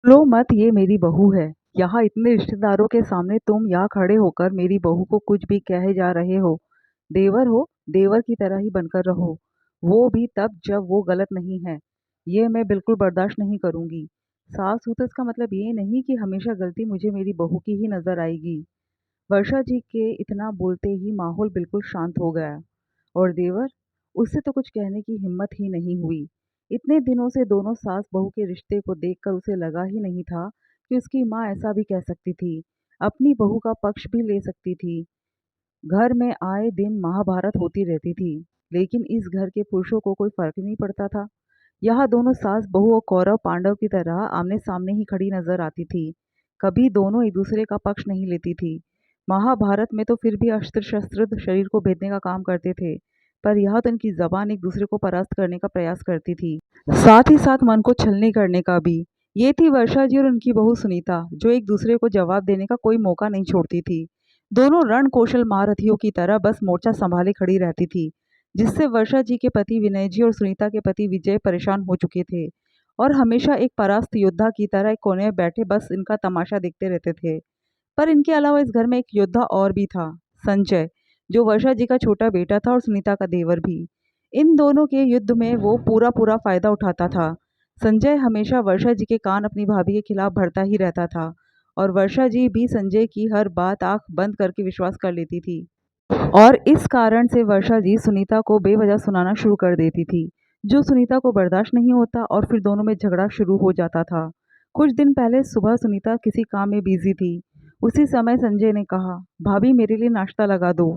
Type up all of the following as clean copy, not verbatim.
लो मत, ये मेरी बहू है। यहाँ इतने रिश्तेदारों के सामने तुम यहाँ खड़े होकर मेरी बहू को कुछ भी कहे जा रहे हो। देवर हो, देवर की तरह ही बनकर रहो, वो भी तब जब वो गलत नहीं है। ये मैं बिल्कुल बर्दाश्त नहीं करूंगी। सास हो तो इसका मतलब ये नहीं कि हमेशा गलती मुझे मेरी बहू की ही नजर आएगी। वर्षा जी के इतना बोलते ही माहौल बिल्कुल शांत हो गया। और देवर, उससे तो कुछ कहने की हिम्मत ही नहीं हुई। इतने दिनों से दोनों सास बहू के रिश्ते को देखकर उसे लगा ही नहीं था कि उसकी माँ ऐसा भी कह सकती थी, अपनी बहू का पक्ष भी ले सकती थी। घर में आए दिन महाभारत होती रहती थी, लेकिन इस घर के पुरुषों को कोई फर्क नहीं पड़ता था। यहाँ दोनों सास बहू और कौरव पांडव की तरह आमने सामने ही खड़ी नजर आती थी। कभी दोनों एक दूसरे का पक्ष नहीं लेती थी। महाभारत में तो फिर भी अस्त्र शस्त्र शरीर को भेदने का काम करते थे, पर यहाँ तो इनकी जबान एक दूसरे को परास्त करने का प्रयास करती थी, साथ ही साथ मन को छलनी करने का भी। ये थी वर्षा जी और उनकी बहू सुनीता, जो एक दूसरे को जवाब देने का कोई मौका नहीं छोड़ती थी। दोनों रण कौशल महारथियों की तरह बस मोर्चा संभाले खड़ी रहती थी, जिससे वर्षा जी के पति विनय जी और सुनीता के पति विजय परेशान हो चुके थे और हमेशा एक परास्त योद्धा की तरह एक कोने में बैठे बस इनका तमाशा देखते रहते थे। पर इनके अलावा इस घर में एक योद्धा और भी था, संजय, जो वर्षा जी का छोटा बेटा था और सुनीता का देवर भी। इन दोनों के युद्ध में वो पूरा पूरा फायदा उठाता था। संजय हमेशा वर्षा जी के कान अपनी भाभी के खिलाफ भरता ही रहता था, और वर्षा जी भी संजय की हर बात आंख बंद करके विश्वास कर लेती थी। और इस कारण से वर्षा जी सुनीता को बेवजह सुनाना शुरू कर देती थी, जो सुनीता को बर्दाश्त नहीं होता और फिर दोनों में झगड़ा शुरू हो जाता था। कुछ दिन पहले सुबह सुनीता किसी काम में बिजी थी। उसी समय संजय ने कहा, भाभी मेरे लिए नाश्ता लगा दो।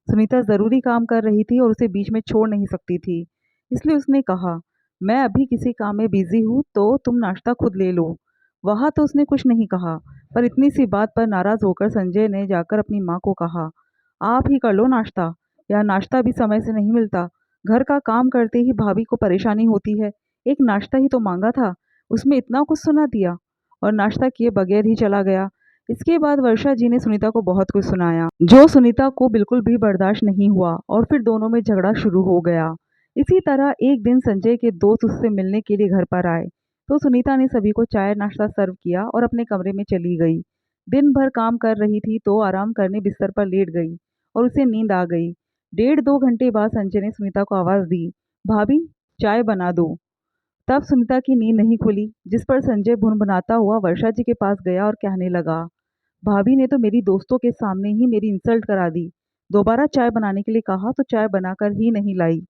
सुनीता ज़रूरी काम कर रही थी और उसे बीच में छोड़ नहीं सकती थी, इसलिए उसने कहा, मैं अभी किसी काम में बिजी हूँ तो तुम नाश्ता खुद ले लो। वहाँ तो उसने कुछ नहीं कहा, पर इतनी सी बात पर नाराज़ होकर संजय ने जाकर अपनी माँ को कहा, आप ही कर लो नाश्ता, या नाश्ता भी समय से नहीं मिलता। घर का काम करते ही भाभी को परेशानी होती है। एक नाश्ता ही तो मांगा था, उसमें इतना कुछ सुना दिया, और नाश्ता किए बगैर ही चला गया। इसके बाद वर्षा जी ने सुनीता को बहुत कुछ सुनाया, जो सुनीता को बिल्कुल भी बर्दाश्त नहीं हुआ और फिर दोनों में झगड़ा शुरू हो गया। इसी तरह एक दिन संजय के दोस्त उससे मिलने के लिए घर पर आए, तो सुनीता ने सभी को चाय नाश्ता सर्व किया और अपने कमरे में चली गई। दिन भर काम कर रही थी तो आराम करने बिस्तर पर लेट गई और उसे नींद आ गई। 1.5-2 घंटे बाद संजय ने सुनीता को आवाज़ दी, भाभी चाय बना दो। तब सुनीता की नींद नहीं खुली, जिस पर संजय भुनभुनाता हुआ वर्षा जी के पास गया और कहने लगा, भाभी ने तो मेरी दोस्तों के सामने ही मेरी इंसल्ट करा दी। दोबारा चाय बनाने के लिए कहा तो चाय बनाकर ही नहीं लाई।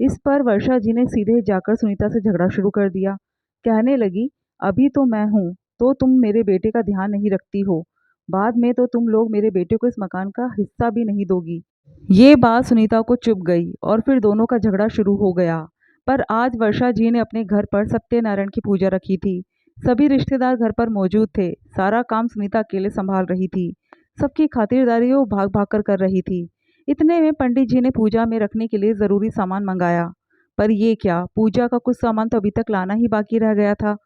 इस पर वर्षा जी ने सीधे जाकर सुनीता से झगड़ा शुरू कर दिया। कहने लगी, अभी तो मैं हूँ तो तुम मेरे बेटे का ध्यान नहीं रखती हो, बाद में तो तुम लोग मेरे बेटे को इस मकान का हिस्सा भी नहीं दोगी। ये बात सुनीता को चुभ गई और फिर दोनों का झगड़ा शुरू हो गया। पर आज वर्षा जी ने अपने घर पर सत्यनारायण की पूजा रखी थी। सभी रिश्तेदार घर पर मौजूद थे। सारा काम सुनीता अकेले संभाल रही थी। सबकी खातिरदारी वो भाग भाग कर रही थी। इतने में पंडित जी ने पूजा में रखने के लिए ज़रूरी सामान मंगाया। पर ये क्या, पूजा का कुछ सामान तो अभी तक लाना ही बाकी रह गया था।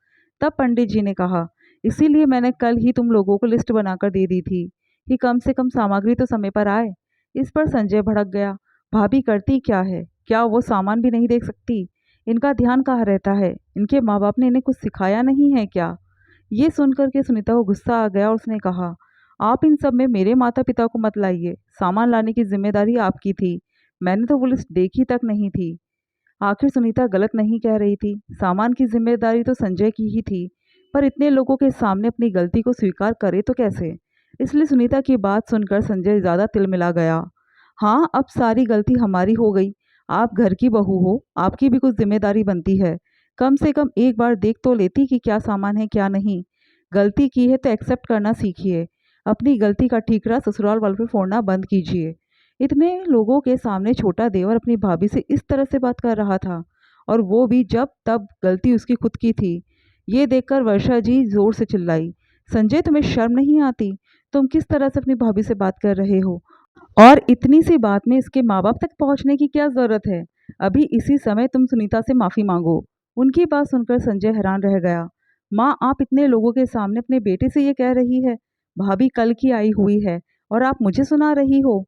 तब पंडित जी ने कहा, इसीलिए मैंने कल ही तुम लोगों को लिस्ट बनाकर दे दी थी कि कम से कम सामग्री तो समय पर आए। इस पर संजय भड़क गया, भाभी करती क्या है, क्या वो सामान भी नहीं देख सकती? इनका ध्यान कहाँ रहता है? इनके माँ बाप ने इन्हें कुछ सिखाया नहीं है क्या? ये सुनकर के सुनीता को गुस्सा आ गया और उसने कहा, आप इन सब में मेरे माता पिता को मत लाइए। सामान लाने की जिम्मेदारी आपकी थी, मैंने तो वो लिस्ट देखी तक नहीं थी। आखिर सुनीता गलत नहीं कह रही थी, सामान की जिम्मेदारी तो संजय की ही थी, पर इतने लोगों के सामने अपनी गलती को स्वीकार करे तो कैसे? इसलिए सुनीता की बात सुनकर संजय ज़्यादा तिलमिला गया। हाँ, अब सारी गलती हमारी हो गई। आप घर की बहू हो, आपकी भी कुछ जिम्मेदारी बनती है। कम से कम एक बार देख तो लेती कि क्या सामान है क्या नहीं। गलती की है तो एक्सेप्ट करना सीखिए। अपनी गलती का ठीकरा ससुराल वालों पे फोड़ना बंद कीजिए। इतने लोगों के सामने छोटा देवर अपनी भाभी से इस तरह से बात कर रहा था, और वो भी जब तब गलती उसकी खुद की थी। ये देखकर वर्षा जी जोर से चिल्लाई, संजय तुम्हें शर्म नहीं आती? तुम किस तरह से अपनी भाभी से बात कर रहे हो? और इतनी सी बात में इसके माँ बाप तक पहुंचने की क्या ज़रूरत है? अभी इसी समय तुम सुनीता से माफ़ी मांगो। उनकी बात सुनकर संजय हैरान रह गया। माँ, आप इतने लोगों के सामने अपने बेटे से ये कह रही है? भाभी कल की आई हुई है और आप मुझे सुना रही हो?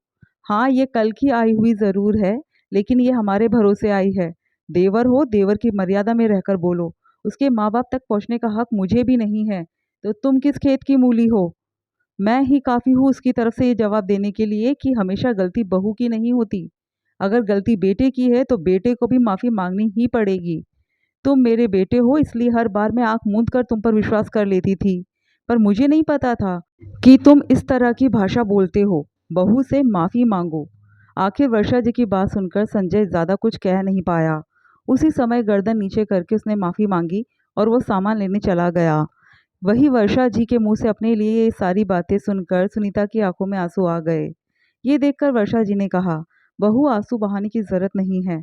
हाँ, ये कल की आई हुई ज़रूर है, लेकिन ये हमारे भरोसे आई है। देवर हो, देवर की मर्यादा में रहकर बोलो। उसके माँ बाप तक पहुँचने का हक मुझे भी नहीं है, तो तुम किस खेत की मूली हो? मैं ही काफ़ी हूँ उसकी तरफ से ये जवाब देने के लिए कि हमेशा गलती बहू की नहीं होती। अगर गलती बेटे की है तो बेटे को भी माफ़ी मांगनी ही पड़ेगी। तुम मेरे बेटे हो इसलिए हर बार मैं आंख मूंद कर तुम पर विश्वास कर लेती थी, पर मुझे नहीं पता था कि तुम इस तरह की भाषा बोलते हो। बहू से माफ़ी मांगो। आखिर वर्षा जी की बात सुनकर संजय ज़्यादा कुछ कह नहीं पाया। उसी समय गर्दन नीचे करके उसने माफ़ी मांगी और वो सामान लेने चला गया। वही वर्षा जी के मुंह से अपने लिए ये सारी बातें सुनकर सुनीता की आंखों में आंसू आ गए। ये देखकर वर्षा जी ने कहा, बहू आंसू बहाने की जरूरत नहीं है।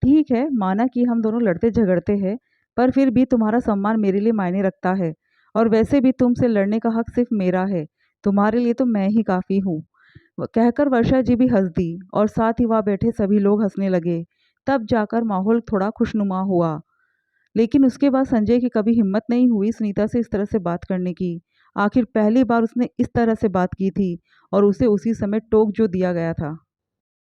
ठीक है, माना कि हम दोनों लड़ते झगड़ते हैं, पर फिर भी तुम्हारा सम्मान मेरे लिए मायने रखता है। और वैसे भी तुमसे लड़ने का हक सिर्फ मेरा है, तुम्हारे लिए तो मैं ही काफ़ी हूँ। कहकर वर्षा जी भी हंस दी और साथ ही वहाँ बैठे सभी लोग हंसने लगे। तब जाकर माहौल थोड़ा खुशनुमा हुआ। लेकिन उसके बाद संजय की कभी हिम्मत नहीं हुई सुनीता से इस तरह से बात करने की। आखिर पहली बार उसने इस तरह से बात की थी और उसे उसी समय टोक जो दिया गया था।